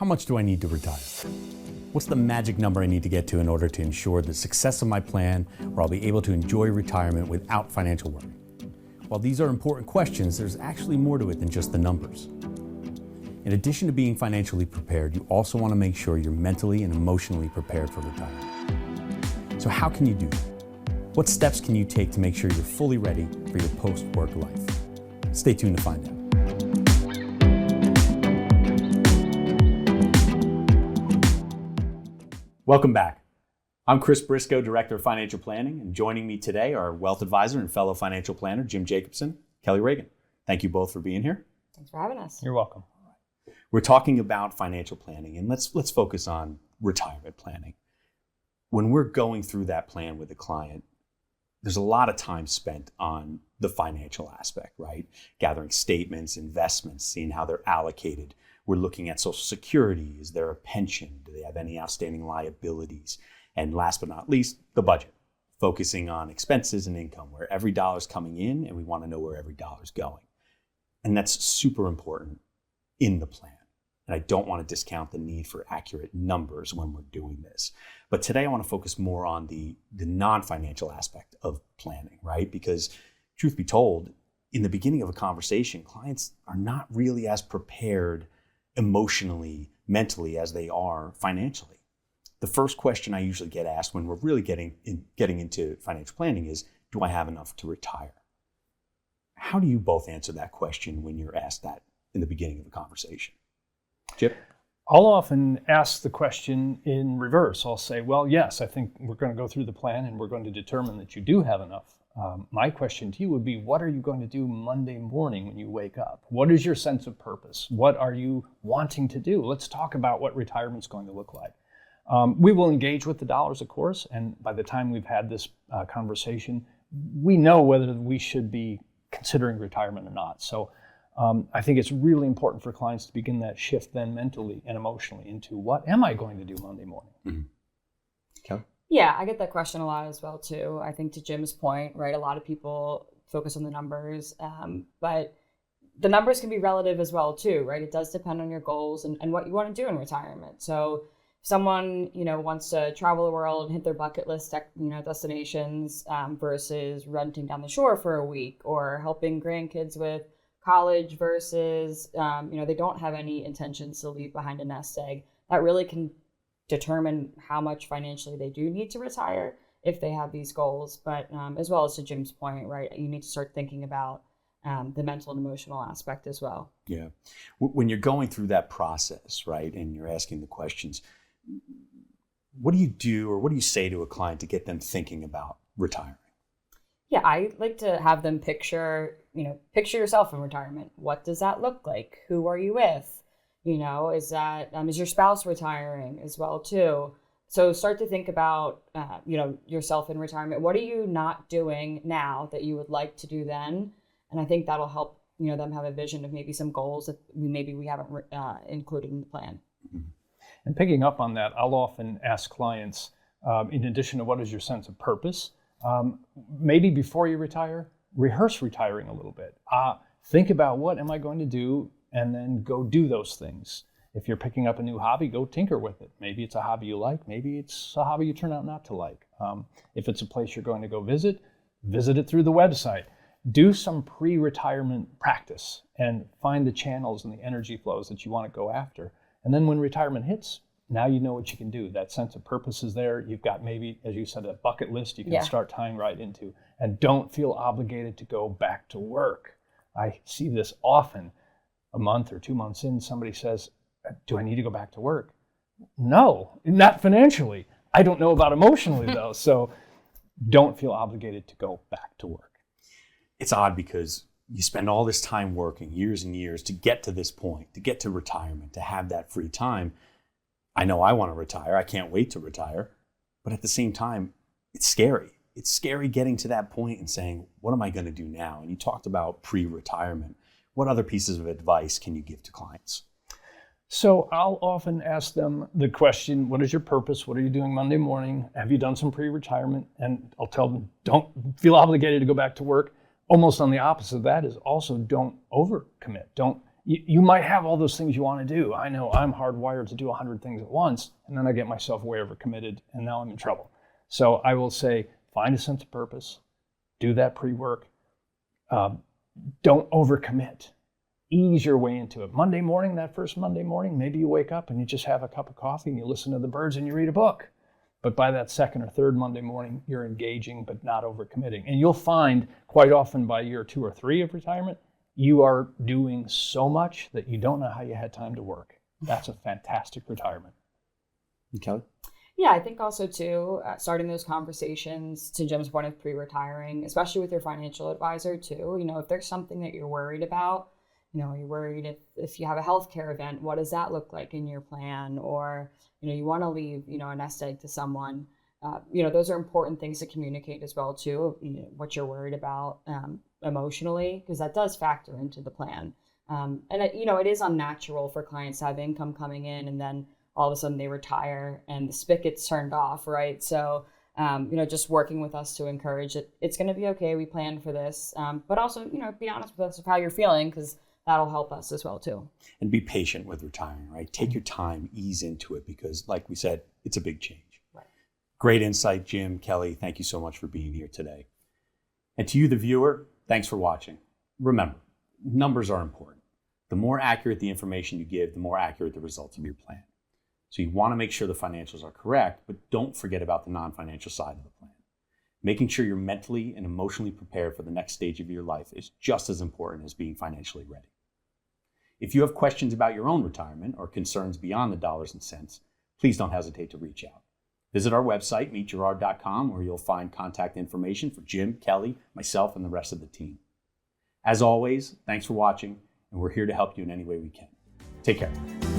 How much do I need to retire? What's the magic number I need to get to in order to ensure the success of my plan, where I'll be able to enjoy retirement without financial worry? While these are important questions, there's actually more to it than just the numbers. In addition to being financially prepared, you also want to make sure you're mentally and emotionally prepared for retirement. So how can you do that? What steps can you take to make sure you're fully ready for your post-work life? Stay tuned to find out. Welcome back. I'm Chris Briscoe, Director of Financial Planning, and joining me today are wealth advisor and fellow financial planner Jim Jacobson, Kelly Reagan. Thank you both for being here. Thanks for having us. You're welcome. We're talking about financial planning, and let's focus on retirement planning. When we're going through that plan with a client, there's a lot of time spent on the financial aspect, right? Gathering statements, investments, seeing how they're allocated. We're looking at Social Security. Is there a pension? Do they have any outstanding liabilities? And last but not least, the budget, focusing on expenses and income, where every dollar's coming in and we want to know where every dollar's going. And that's super important in the plan. And I don't want to discount the need for accurate numbers when we're doing this. But today I want to focus more on the non-financial aspect of planning, right? Because truth be told, in the beginning of a conversation, clients are not really as prepared emotionally, mentally as they are financially. The first question I usually get asked when we're really getting into financial planning is, do I have enough to retire? How do you both answer that question when you're asked that in the beginning of a conversation? Chip? I'll often ask the question in reverse. I'll say, well, yes, I think we're going to go through the plan and we're going to determine that you do have enough. My question to you would be, what are you going to do Monday morning when you wake up? What is your sense of purpose? What are you wanting to do? Let's talk about what retirement's going to look like. We will engage with the dollars, of course, and by the time we've had this conversation, we know whether we should be considering retirement or not. So I think it's really important for clients to begin that shift then mentally and emotionally into, what am I going to do Monday morning? Mm-hmm. Kelly? Yeah, I get that question a lot as well, too. I think to Jim's point, right, a lot of people focus on the numbers, but the numbers can be relative as well, too, right? It does depend on your goals and what you want to do in retirement. So if someone, wants to travel the world and hit their bucket list, destinations versus renting down the shore for a week, or helping grandkids with college versus, they don't have any intentions to leave behind a nest egg, that really can determine how much financially they do need to retire if they have these goals. But as well as to Jim's point, right, you need to start thinking about the mental and emotional aspect as well. Yeah. When you're going through that process, right, and you're asking the questions, what do you do or what do you say to a client to get them thinking about retiring? Yeah, I like to have them picture yourself in retirement. What does that look like? Who are you with? Is that, is your spouse retiring as well too? So start to think about, yourself in retirement. What are you not doing now that you would like to do then? And I think that'll help, them have a vision of maybe some goals that we haven't included in the plan. Mm-hmm. And picking up on that, I'll often ask clients, in addition to what is your sense of purpose, maybe before you retire, rehearse retiring a little bit. Think about, what am I going to do? And then go do those things. If you're picking up a new hobby, go tinker with it. Maybe it's a hobby you like. Maybe it's a hobby you turn out not to like. If it's a place you're going to go visit it through the website. Do some pre-retirement practice and find the channels and the energy flows that you want to go after. And then when retirement hits, now you know what you can do. That sense of purpose is there. You've got maybe, as you said, a bucket list you can start tying right into. And don't feel obligated to go back to work. I see this often. A month or 2 months in, somebody says, do I need to go back to work? No, not financially. I don't know about emotionally, though. So don't feel obligated to go back to work. It's odd because you spend all this time working, years and years, to get to this point, to get to retirement, to have that free time. I know I want to retire. I can't wait to retire. But at the same time, it's scary. It's scary getting to that point and saying, what am I going to do now? And you talked about pre-retirement. What other pieces of advice can you give to clients? So I'll often ask them the question, what is your purpose? What are you doing Monday morning? Have you done some pre-retirement? And I'll tell them, don't feel obligated to go back to work. Almost on the opposite of that is also don't overcommit. Don't You might have all those things you want to do. I know I'm hardwired to do 100 things at once, and then I get myself way overcommitted, and now I'm in trouble. So I will say, find a sense of purpose, do that pre-work, don't overcommit. Ease your way into it. Monday morning, that first Monday morning, maybe you wake up and you just have a cup of coffee and you listen to the birds and you read a book. But by that second or third Monday morning, you're engaging but not overcommitting. And you'll find quite often by year 2 or 3 of retirement, you are doing so much that you don't know how you had time to work. That's a fantastic retirement. Kelly? Yeah, I think also too, starting those conversations to Jim's point of pre-retiring, especially with your financial advisor too, if there's something that you're worried about, you're worried if you have a healthcare event, what does that look like in your plan? Or, you want to leave, a nest egg to someone. Those are important things to communicate as well too, what you're worried about emotionally, because that does factor into the plan. It is unnatural for clients to have income coming in and then all of a sudden they retire and the spigot's turned off, right? So, just working with us to encourage it. It's going to be okay. We planned for this, but also, be honest with us of how you're feeling, because that'll help us as well too. And be patient with retiring, right? Take your time, ease into it, because like we said, it's a big change. Right. Great insight, Jim, Kelly. Thank you so much for being here today. And to you, the viewer, thanks for watching. Remember, numbers are important. The more accurate the information you give, the more accurate the results of your plan. So you want to make sure the financials are correct, but don't forget about the non-financial side of the plan. Making sure you're mentally and emotionally prepared for the next stage of your life is just as important as being financially ready. If you have questions about your own retirement or concerns beyond the dollars and cents, please don't hesitate to reach out. Visit our website, meetgirard.com, where you'll find contact information for Jim, Kelly, myself, and the rest of the team. As always, thanks for watching, and we're here to help you in any way we can. Take care.